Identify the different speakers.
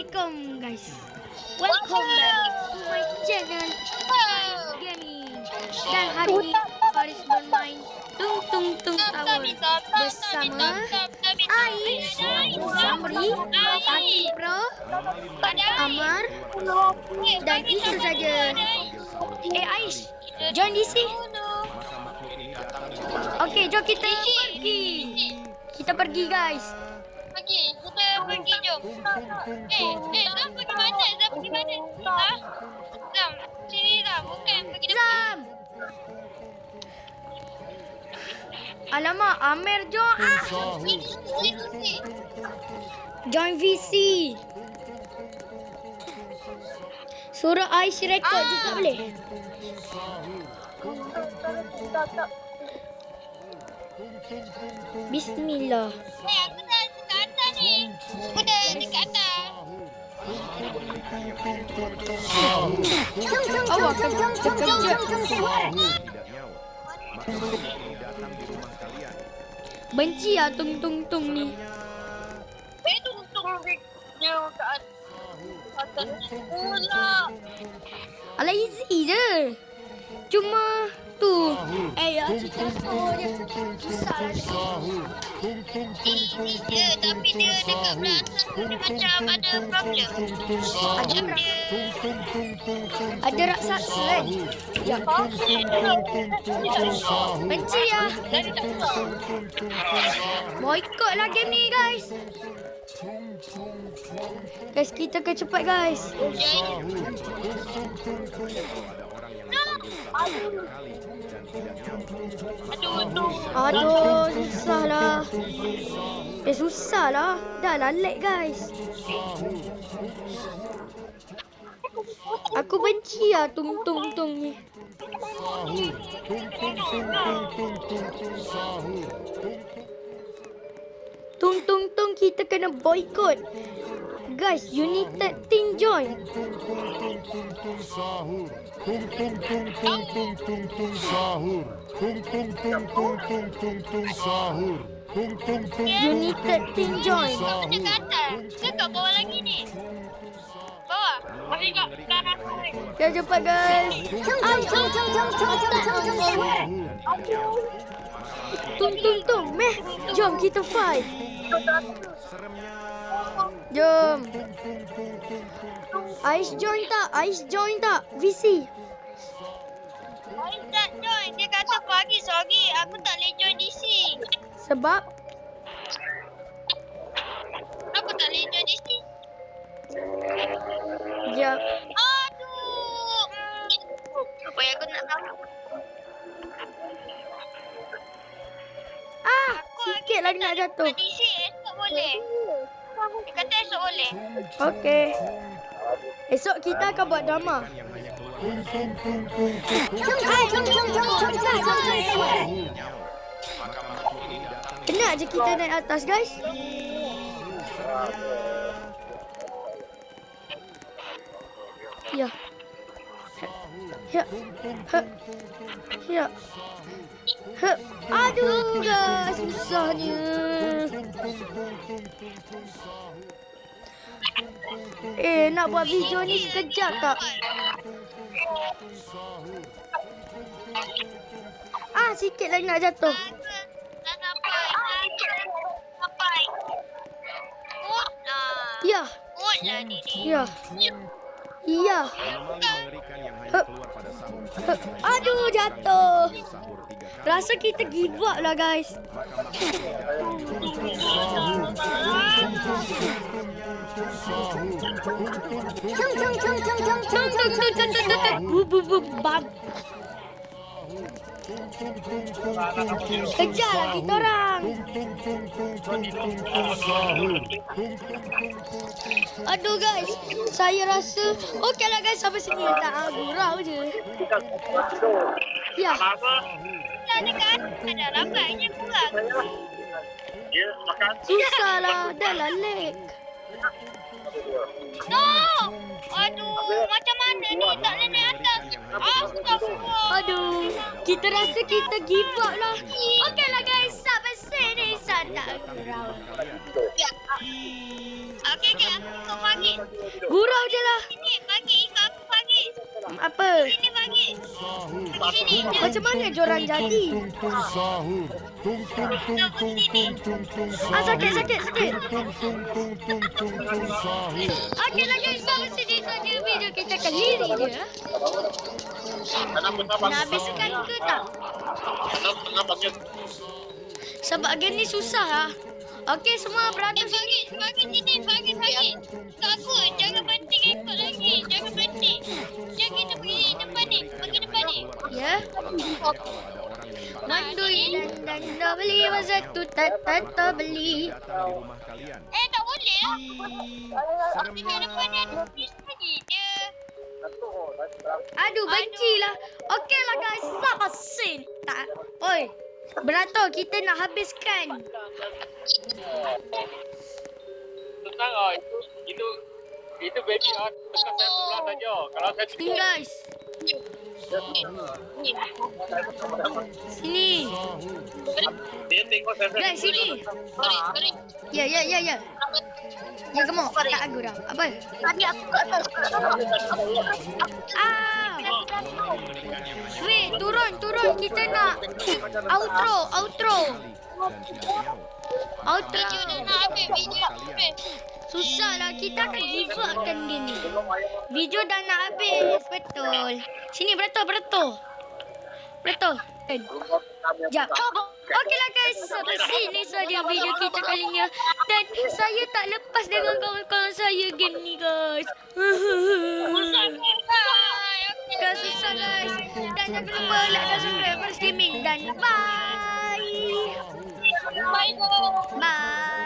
Speaker 1: Assalamualaikum guys. Welcome back to my channel Gaming. Dan hari ini Faris bermain Tung Tung Tung Tower bersama Ais, Zamri, Ati Pro, Amar dan itu saja. Ais, join DC. Okey, jom kita pergi. Kita pergi guys.
Speaker 2: Kita pergi jom. Zam pergi mana? Zam pergi mana? Zam, sini Zam. Bukan pergi depan.
Speaker 1: Zam. Alamak, Amir jom. Join VC. Suruh Ais record juga boleh. Bismillah.
Speaker 2: Aku dah dekat atas ni. Aku dah dekat atas.
Speaker 1: Awak terkejut. Benci lah Tung Tung Tung ni.
Speaker 2: Tunggu dia kat atas. Pula.
Speaker 1: Alah easy je. Cuma tu. Ya cerita dia susah lah dia.
Speaker 2: Easy je. Tapi dia dekat belakang dia macam ada problem.
Speaker 1: Ada raksasa kan? Ya. Benci lah. Boycott lah game ni guys. Guys, kita kena cepat guys. Aduh, susah lah. Susah lah. Dah lah lag guys. Aku benci lah Tung Tung Tung ni. Tung Tung Tung kita kena boycott. Guys, United Team join. United Team join.
Speaker 2: Kau dekat atas. Ke kat bawah lagi ni? Bawah? Masih kat belakang.
Speaker 1: Dah cepat guys. Tung Tung Tung, meh. Jom kita fight. Jom. Ais join tak? Ais join tak? VC.
Speaker 2: Ais tak join. Dia kata pagi sorry. Aku tak boleh join DC.
Speaker 1: Sebab?
Speaker 2: Aku tak boleh join DC.
Speaker 1: Ya.
Speaker 2: Aduh. Apa yang aku nak tahu?
Speaker 1: Sikit lagi nak jatuh.
Speaker 2: DC esok boleh. Dia kata esok boleh.
Speaker 1: Okey. Esok kita akan buat drama. Kena je kita naik atas guys. Ya. Ya. Ya. Aduh guys, susahnya. Nak buat video ni sekejap tak? Sikit lagi nak jatuh.
Speaker 2: Dah sampai. Kut lah.
Speaker 1: Ya.
Speaker 2: Kut lah ni.
Speaker 1: Ya. Ya. Aduh, jatuh. Rasa kita give up lah guys. Kejar lah kita orang. Aduh guys, saya rasa okey lah guys, sampai sini tak gurau je. Ya.
Speaker 2: Dah dekat ada rampaknya kurang.
Speaker 1: Susah lah, dah lah lag.
Speaker 2: No! Aduh, macam mana ni? Tak boleh naik atas. Astagfirullah.
Speaker 1: Aduh, kita rasa kita give up lah. Okey lah guys, sampai sini saya tak gurau.
Speaker 2: Okey, aku pagi.
Speaker 1: Gurau je lah.
Speaker 2: Sini bagi, aku bagi.
Speaker 1: Apa?
Speaker 2: Sini bagi. Sini.
Speaker 1: Macam mana joran jadi? Ah, sakit. Okeylah guys, sampai sini saja video kita kali ini dia. Nak habiskan ke tak? Sebab game ni susah lah. Okey, semua beratur sini.
Speaker 2: Bagi sini, bagi. Takut, jangan banting ekor lagi. Jangan banting. Jangan kita pergi depan ni.
Speaker 1: Ya. Mandui dan dah beli masa tu tak beli.
Speaker 2: Tak boleh lah. Tinggal depan ni ada bis lagi dia.
Speaker 1: Aduh, bencilah. Okeylah guys, sama sin. Tak. Oi. Beratur, kita nak habiskan.
Speaker 3: Tenang ah, itu baby art bukan saya pulang saja. Kalau saya
Speaker 1: Sini guys. Sini.
Speaker 3: dia tengok saya
Speaker 1: Guys, sini.
Speaker 2: Sorry.
Speaker 1: Ya. Ya, kamu. Tak aku dah. Apa?
Speaker 2: Tadi aku kat atas.
Speaker 1: Ah. Weh, turun. Kita nak outro.
Speaker 2: Video dah nak habis.
Speaker 1: Susah lah, kita akan give up kan dia ni. Video dah nak habis, betul. Sini, beratur. Sekejap. Okeylah guys, sampai sini saja video kita kali ni. Dan saya tak lepas dengan kawan-kawan saya game ni guys. Susah guys. Dan jangan lupa like dan subscribe First Gaming. Dan bye.
Speaker 2: Bye.
Speaker 1: Bye.